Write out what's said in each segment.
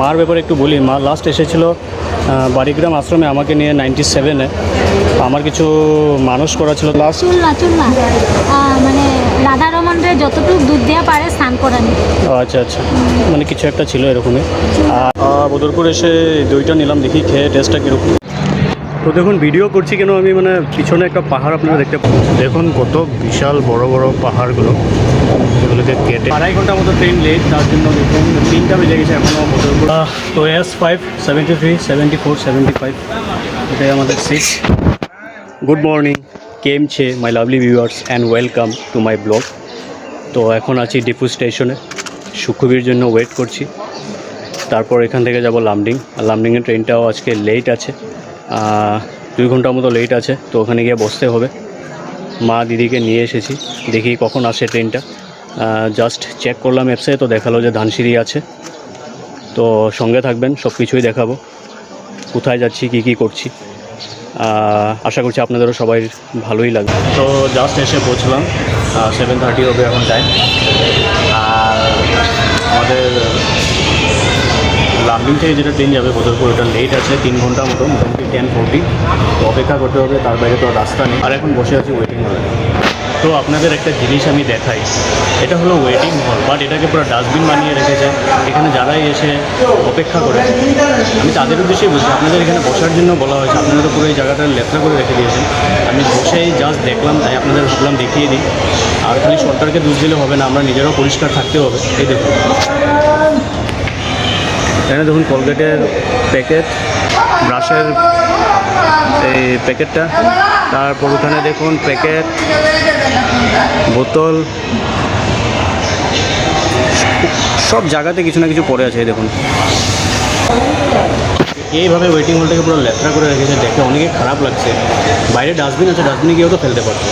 মার ব্যাপারে একটু বলি। মা লাস্ট এসেছিল বাড়িগ্রাম আশ্রমে আমাকে নিয়ে 97-এ। আমার কিছু মানুষ করা ছিল লাস্ট। চুল না মানে রাধা রমনরে যতটুকু দুধ দেওয়া পারে স্নান করানি। আচ্ছা আচ্ছা, মানে কিছু একটা ছিল এরকমই। বদরপুর এসে দইটা নিলাম, দেখি খেয়ে টেস্টটা কীরকম। তো দেখুন ভিডিও করছি কেন আমি, মানে পিছনে একটা পাহাড় আপনারা দেখতে পাচ্ছেন। দেখুন কত বিশাল বড় বড় পাহাড়গুলো, এগুলোকে কেটে 2.5 ঘন্টার মতো ট্রেন লেট। তার জন্য দেখুন 3টা বেজে গেছে এখনও বদরপুর। তো S5 73 74 75 এটাই আমাদের সিট। গুড মর্নিং, কেম ছে my lovely viewers and welcome to my blog. তো এখন আছি ডিপু স্টেশনে, সুখবির জন্য ওয়েট করছি। তারপর এখান থেকে যাব লামডিং। আর লামডিংয়ের ট্রেনটাও আজকে লেট আছে, 2 ঘন্টার মতো লেট আছে। তো ওখানে গিয়ে বসতে হবে। মা দিদিকে নিয়ে এসেছি, দেখি কখন আসে ট্রেনটা। জাস্ট চেক করলাম অ্যাপসে, তো দেখালো যে ধানসিঁড়ি আছে। তো সঙ্গে থাকবেন, সব কিছুই দেখাবো, কোথায় যাচ্ছি কী কী করছি। আশা করছি আপনাদেরও সবাই ভালোই লাগবে। তো জাস্ট এসে পৌঁছলাম, 7:30 হবে এখন টাইম। আর আমাদের লামডিং থেকে যেটা ট্রেন যাবে বদরপুর, ওটা লেট আছে 3 ঘন্টার মতো, মোটামুটি 10:40। তো অপেক্ষা করতে হবে, তার বাইরে তো রাস্তা নেই। আর এখন বসে আছি ওয়েটিং হলে। তো আপনাদের একটা জিনিস আমি দেখাই, এটা হলো ওয়েটিং হল, বাট এটাকে পুরো ডাস্টবিন বানিয়ে রেখেছে। এখানে যারাই এসে অপেক্ষা করে, আমি তাদের উদ্দেশ্যেই বলছি, আপনাদের এখানে বসার জন্য বলা হয়েছে। আপনারা তো পুরো এই জায়গাটা লেত্রা করে রেখে দিয়েছেন। আমি বসেই জাস্ট দেখলাম, তাই আপনাদের ভাবলাম দেখিয়ে দিই। আর খালি সরকারকে দোষ দিলে হবে না, আমরা নিজেরাও পরিষ্কার থাকতে হবে। এই দেখুন, এখানে দেখুন কলগেটের প্যাকেট, ব্রাশের এই প্যাকেটটা। তারপর ওখানে দেখুন প্যাকেট, বোতল, সব জায়গাতে কিছু না কিছু পড়ে আছে। দেখুন এইভাবে ওয়েটিং হলটাকে পুরো লেত্রা করে রেখেছে, দেখে অনেকে খারাপ লাগছে। বাইরে ডাস্টবিন আছে, ডাস্টবিনে গিয়েও তো ফেলতে পারছে।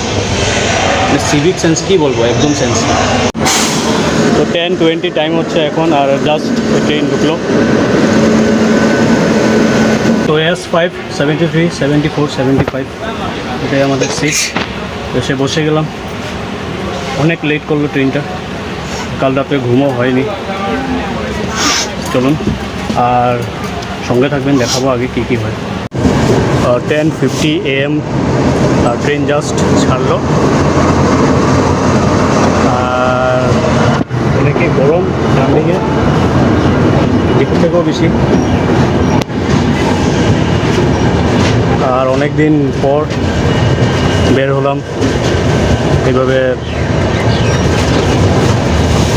সিভিক সেন্স কী বলবো, একদম সেন্স। তো 10:20 টাইম হচ্ছে এখন, আর জাস্ট ট্রেন ঢুকলো। তো S5 73 74 75 এটাই আমাদের সিট। এসে বসে গেলাম, অনেক লেট করলো ট্রেনটা, কাল রাতে ঘুমও হয়নি। চলুন আর সঙ্গে থাকবেন, দেখাবো আগে কী কী হয়। 10:50 AM ট্রেন জাস্ট ছাড়লো। আর অনেকে গরম ডানদিকে, ডিপু থেকেও বেশি। আর অনেক দিন পর বের হলাম এইভাবে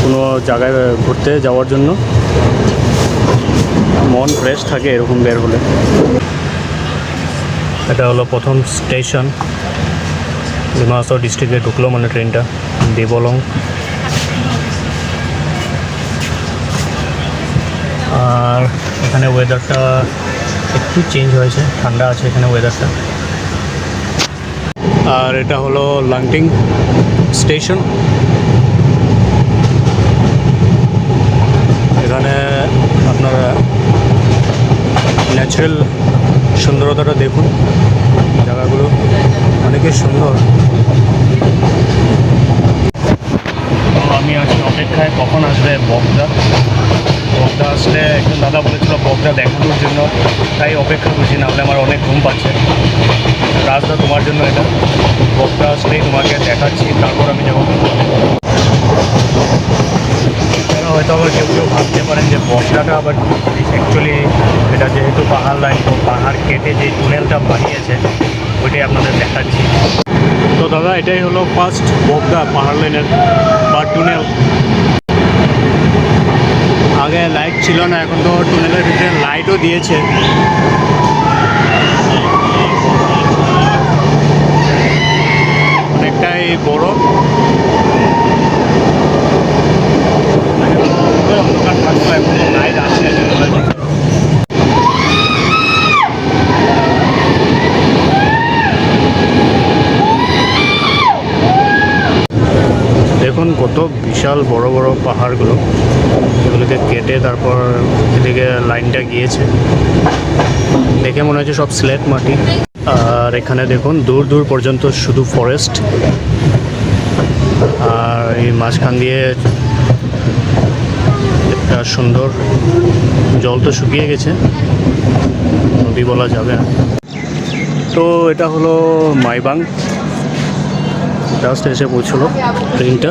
কোনো জায়গায় ঘুরতে যাওয়ার জন্য। মন ফ্রেশ থাকে এরকম বের হলে। এটা হলো প্রথম স্টেশন, ডিমাহাসাও ডিস্ট্রিক্টে ঢুকলো মানে ট্রেনটা, দেবলং। আর এখানে ওয়েদারটা একটু চেঞ্জ হয়েছে, ঠান্ডা আছে এখানে ওয়েদারটা। আর এটা হলো লাংটিং স্টেশন। এখানে আপনারা ন্যাচারাল সুন্দরতাটা দেখুন, জায়গাগুলো অনেকই সুন্দর। আমি আছি অপেক্ষায় কখন আসবে বকদা। বকদা আসলে একজন দাদা বলেছিল বকদা দেখানোর জন্য, তাই অপেক্ষা করছি, নাহলে আমার অনেক ঘুম পাচ্ছে। রাজদা তোমার জন্য এটা, বকদা আসলেই তোমাকে দেখাচ্ছি, তারপর আমি যাবো। এছাড়া হয়তো আবার কেউ কেউ ভাবতে পারেন যে বকদাটা আবার অ্যাকচুয়ালি এটা যেহেতু পাহাড় লাইন, তো পাহাড় কেটে যে টুনেলটা বানিয়েছে ওইটাই আপনাদের দেখাচ্ছি। তো দাদা এটাই হলো ফার্স্ট বকদা পাহাড় লাইনের বা টুনেল। আগে লাইট ছিল না, এখন তো টুনেলের ভিতরে লাইটও দিয়েছে। অনেকটাই বড়, অন্ধকার থাকতো, এখন লাইট আছে। দেখুন কত বিশাল বড় বড় পাহাড়গুলো, এগুলোকে কেটে তারপর এদিকে লাইনটা গিয়েছে। দেখে মনে হচ্ছে সব স্লেট মাটি। আর এখানে দেখুন দূর দূর পর্যন্ত শুধু ফরেস্ট। আর এই মাঝখান দিয়ে আর সুন্দর, জল তো শুকিয়ে গেছে, নদী বলা যাবে না। তো এটা হলো মাইবাং, জাস্ট এসে পৌঁছলো ট্রেনটা।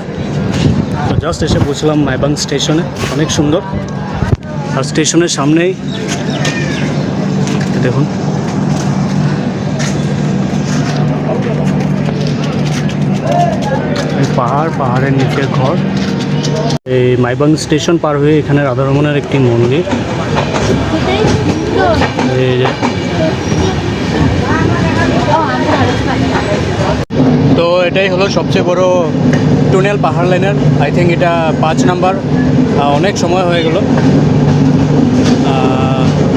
তো জাস্ট এসে পৌঁছলাম মাইবাং স্টেশনে, অনেক সুন্দর। আর স্টেশনের সামনেই দেখুন পাহাড়ের নিচে ঘর। এই মাইবাং স্টেশন পার হয়ে এখানে রাধারমণের একটি মন্দির। এই যে তো এটাই হলো সবচেয়ে বড় টুনেল পাহাড় লাইনের। আই থিঙ্ক এটা 5 নাম্বার। অনেক সময় হয়ে গেল,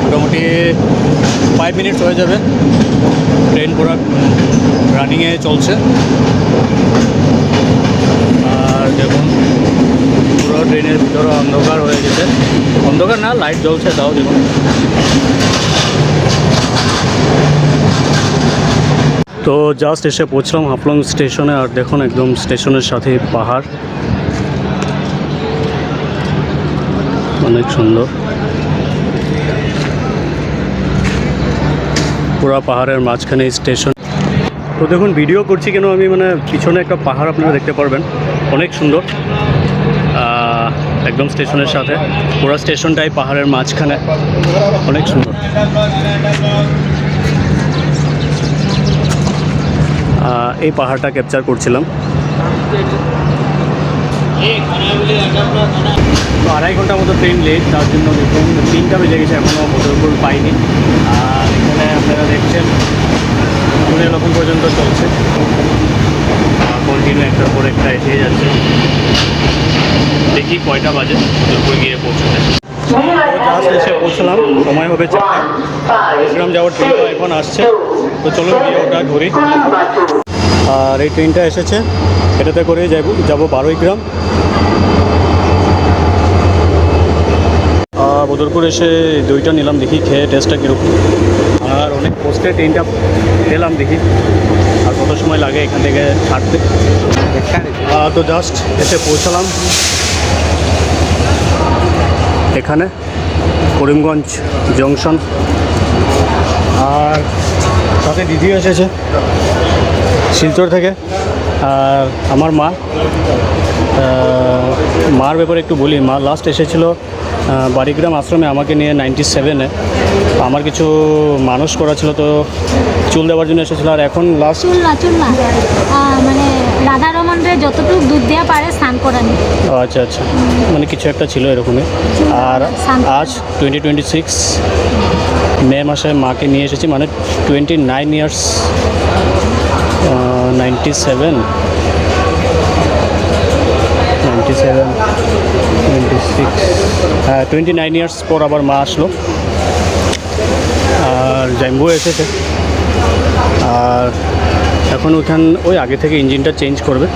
মোটামুটি 5 মিনিটস হয়ে যাবে। ট্রেন পুরো রানিংয়ে চলছে। আর দেখুন পুরো ট্রেনের ভিতরে অন্ধকার হয়ে গেছে, অন্ধকার না, লাইট জ্বলছে, তাও দেখুন। তো জাস্ট এসে পৌঁছলাম হাফলং স্টেশনে। আর দেখুন একদম স্টেশনের সাথে পাহাড়, অনেক সুন্দর। পুরো পাহাড়ের মাঝখানে স্টেশন। তো দেখুন ভিডিও করছি কেন আমি, মানে পিছনে একটা পাহাড় আপনারা দেখতে পারবেন, অনেক সুন্দর। একদম স্টেশনের সাথে, পুরো স্টেশনটাই পাহাড়ের মাঝখানে, অনেক সুন্দর। এই পাহাড়টা ক্যাপচার করছিলাম। তো 2.5 ঘন্টার মতো ট্রেন লেট, তার জন্য দেখুন 3টা বেজে গেছে, এখনও বদরপুর পাইনি। আর এখানে আপনারা দেখছেন ট্রেন এখন পর্যন্ত চলছে, কন্টিনিউ একটার পর একটা এসে যাচ্ছে। দেখি কয়টা বাজে বদরপুর গিয়ে পৌঁছতে। জাস্ট এসে পৌঁছলাম, সময় হবে 4টা। গ্রাম যাওয়ার ট্রেনটা এখন আসছে, তো চলুন গিয়ে ওটা ধরি। আর এই ট্রেনটা এসেছে, এটাতে করে যাবো 12 গ্রাম। বদরপুর এসে দইটা নিলাম, দেখি খেয়ে টেস্টটা কীরকম। আর অনেক পোস্টে ট্রেনটা পেলাম, দেখি আর কত সময় লাগে এখান থেকে ছাড়তে। তো জাস্ট এসে পৌঁছালাম এখানে করিমগঞ্জ জংশন। আর সাথে দিদিও এসেছে শিলচর থেকে। আর আমার মার ব্যাপারে একটু বলি। মা লাস্ট এসেছিলো বাড়িগ্রাম আশ্রমে আমাকে নিয়ে 97-এ। আমার কিছু মানুষ করা ছিল, তো চুল দেওয়ার জন্য এসেছিলো। আর এখন লাস্ট চুল না, মানে রাধারমণরে যতটুকু দুধ দেওয়া পারে স্নান করানি। আচ্ছা আচ্ছা, মানে কিছু একটা ছিল এরকমই। আর আজ 2026 মে মাসে মাকে নিয়ে এসেছি, মানে 29 ইয়ার্স 97 26 29 ইয়ার্স পর আবার মা আসলো। আর জাম্বু এসেছে। আর এখন ওই আগে থেকে ইঞ্জিনটা চেঞ্জ করবে,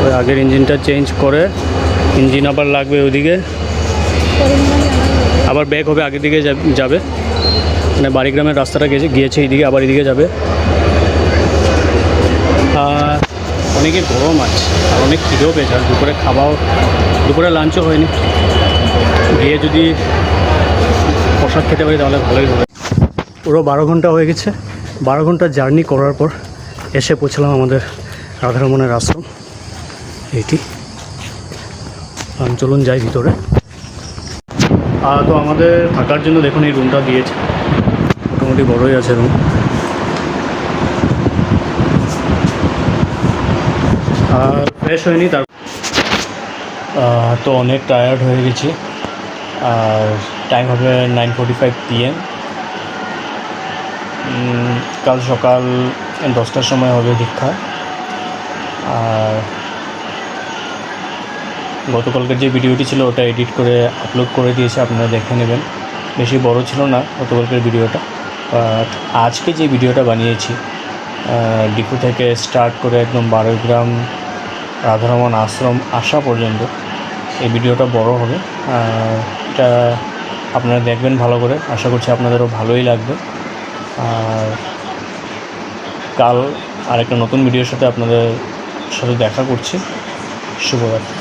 ওই আগের ইঞ্জিনটা চেঞ্জ করে ইঞ্জিন আবার লাগবে ওইদিকে, আবার ব্যাক হবে আগের দিকে যাবে। মানে বাড়িগ্রামের রাস্তাটা গিয়েছে এইদিকে, আবার এদিকে যাবে। অনেকে গরম আছে আর অনেক খিদেও পেয়েছে। আর দুপুরে লাঞ্চও হয়নি। গিয়ে যদি প্রসাদ খেতে পারি তাহলে ভালোই হবে। পুরো 12 ঘন্টা হয়ে গেছে। 12 ঘন্টা জার্নি করার পর এসে পৌঁছলাম আমাদের রাধারমণের আশ্রম, এইটি। চলুন যাই ভিতরে। তো আমাদের থাকার জন্য দেখুন এই রুমটা দিয়েছে, মোটামুটি বড়ই আছে রুম। আর ফ্রেশ হয়নি তার, তো অনেক টায়ার্ড হয়ে গেছি। আর টাইম হবে 9:45 PM। কাল সকাল 10টার সময় হবে দীক্ষা। আর গতকালকের যে ভিডিওটি ছিল ওটা এডিট করে আপলোড করে দিয়েছে, আপনারা দেখে নেবেন। বেশি বড় ছিল না গতকালকের ভিডিওটা। বাট আজকে যে ভিডিওটা বানিয়েছি ডিপু থেকে স্টার্ট করে একদম 12 গ্রাম রাধারমণ আশ্রম আসা পর্যন্ত, এই ভিডিওটা বড় হবে। এটা আপনারা দেখবেন ভালো করে, আশা করছি আপনাদেরও ভালোই লাগবে। আর কাল আরেকটা নতুন ভিডিওর সাথে আপনাদের সাথে দেখা করছি। শুভরাত্রি।